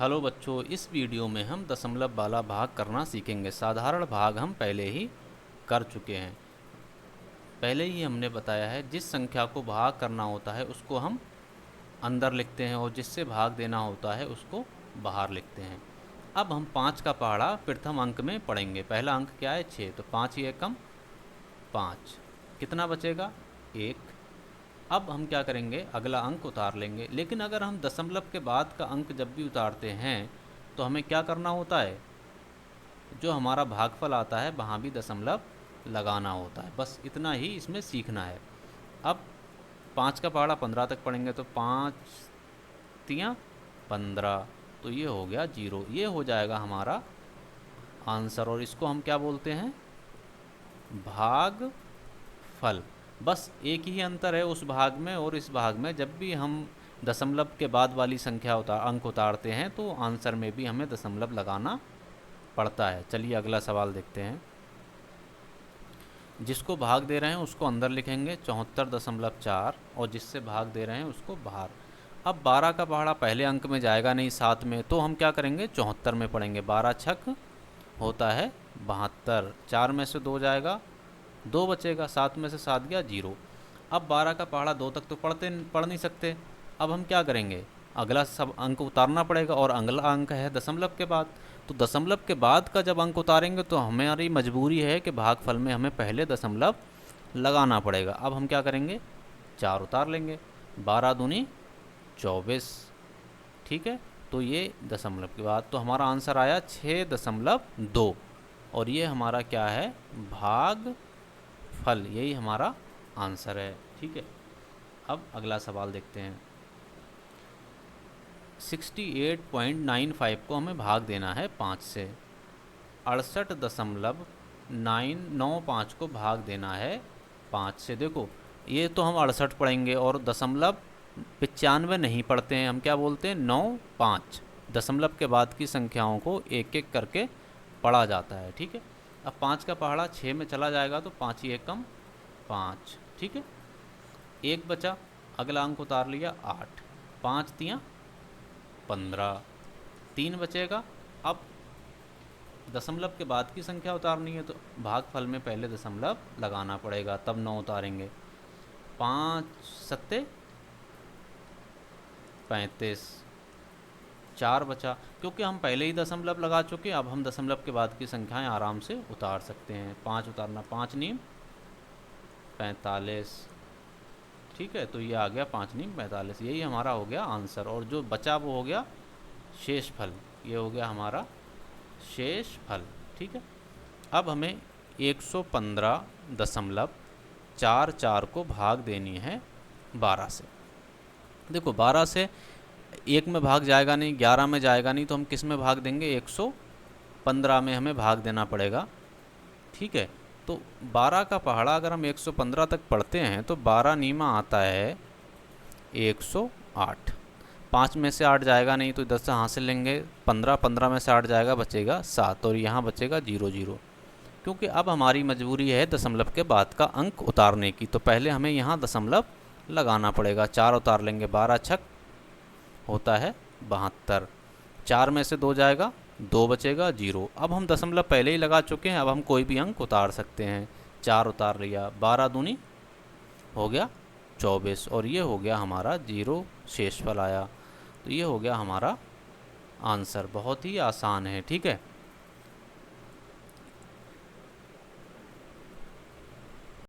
Hello बच्चों, इस video में हम दशमलव वाला भाग करना सीखेंगे। साधारण भाग हम पहले ही कर चुके हैं। पहले ही हमने बताया है जिस संख्या को भाग करना होता है उसको हम अंदर लिखते हैं और जिससे भाग देना होता है उसको बाहर लिखते हैं। अब हम 5 का पहाड़ा प्रथम अंक में पढ़ेंगे। पहला अंक क्या है? 6। तो 5 ही एकम 5। कितना बचेगा? 1। अब हम क्या करेंगे? अगला अंक उतार लेंगे। लेकिन अगर हम दशमलव के बाद का अंक जब भी उतारते हैं तो हमें क्या करना होता है? जो हमारा भागफल आता है वहाँ भी दशमलव लगाना होता है। बस इतना ही इसमें सीखना है। अब 5 का पहाड़ा 15 तक पढ़ेंगे तो 5 तियाँ 15, तो ये हो गया 0। ये हो जाएगा हमारा आंसर और इसको हम क्या बोलते हैं? भागफल। बस एक ही अंतर है उस भाग में और इस भाग में। जब भी हम दशमलव के बाद वाली संख्या अंक उतारते हैं तो आंसर में भी हमें दशमलव लगाना पड़ता है। चलिए अगला सवाल देखते हैं। जिसको भाग दे रहे हैं उसको अंदर लिखेंगे 74.4 और जिससे भाग दे रहे हैं उसको बाहर। अब 12 का पहाड़ा पहले अंक में जाएगा नहीं, 7 में, तो हम क्या करेंगे? 74 में पढ़ेंगे। 12 छक होता है 72। 4 में से 2 जाएगा, 2 बचेगा। 7 में से 7 गया 0। अब 12 का पहाड़ा 2 तक तो पढ़ नहीं सकते। अब हम क्या करेंगे? अगला सब अंक उतारना पड़ेगा और अगला अंक है दशमलव के बाद। तो दशमलव के बाद का जब अंक उतारेंगे तो हमारी मजबूरी है कि भागफल में हमें पहले दशमलव लगाना पड़ेगा। अब हम क्या करेंगे? 4 उतार लेंगे। 12 दूनी 24। ठीक है, तो ये दशमलव के बाद तो हमारा आंसर आया 6.2 और ये हमारा क्या है? भागफल। यही हमारा आंसर है। ठीक है, अब अगला सवाल देखते हैं। 68.95 को हमें भाग देना है 5 से। 68.995 को भाग देना है 5 से। देखो, ये तो हम 68 पढ़ेंगे और दशमलव 95 नहीं पढ़ते हैं। हम क्या बोलते हैं? 9 5। दशमलव के बाद की संख्याओं को एक एक करके पढ़ा जाता है। ठीक है, अब 5 का पहाड़ा 6 में चला जाएगा तो 5 ही एकम 5। ठीक है, 1 बचा। अगला अंक उतार लिया 8। 5 तियाँ 15, 3 बचेगा। अब दशमलव के बाद की संख्या उतारनी है तो भागफल में पहले दशमलव लगाना पड़ेगा, तब 9 उतारेंगे। 5 सत्ते 35, 4 बचा। क्योंकि हम पहले ही दशमलव लगा चुके, अब हम दशमलव के बाद की संख्याएं आराम से उतार सकते हैं। 5 उतारना, 5 नीम 45। ठीक है, तो ये आ गया 5 नीम 45। यही हमारा हो गया आंसर और जो बचा वो हो गया शेषफल। ये हो गया हमारा शेषफल। ठीक है, अब हमें 115.44 को भाग देनी है 12 से। देखो, 12 से 1 में भाग जाएगा नहीं, 11 में जाएगा नहीं, तो हम किस में भाग देंगे? 115 में हमें भाग देना पड़ेगा। ठीक है, तो 12 का पहाड़ा अगर हम 115 तक पढ़ते हैं तो 12 नीमा आता है 108। 5 में से 8 जाएगा नहीं तो 10 से हासिल लेंगे 15। 15 में से 8 जाएगा, बचेगा 7 और यहाँ बचेगा 0 0। क्योंकि अब हमारी मजबूरी है दशमलव के बाद का अंक उतारने की, तो पहले हमें यहाँ दशमलव लगाना पड़ेगा। 4 उतार लेंगे। 12 छक होता है 72। 4 में से 2 जाएगा, 2 बचेगा 0। अब हम दशमलव पहले ही लगा चुके हैं, अब हम कोई भी अंक उतार सकते हैं। 4 उतार लिया। 12 दूनी हो गया 24 और ये हो गया हमारा 0 शेषफल आया। तो ये हो गया हमारा आंसर। बहुत ही आसान है। ठीक है।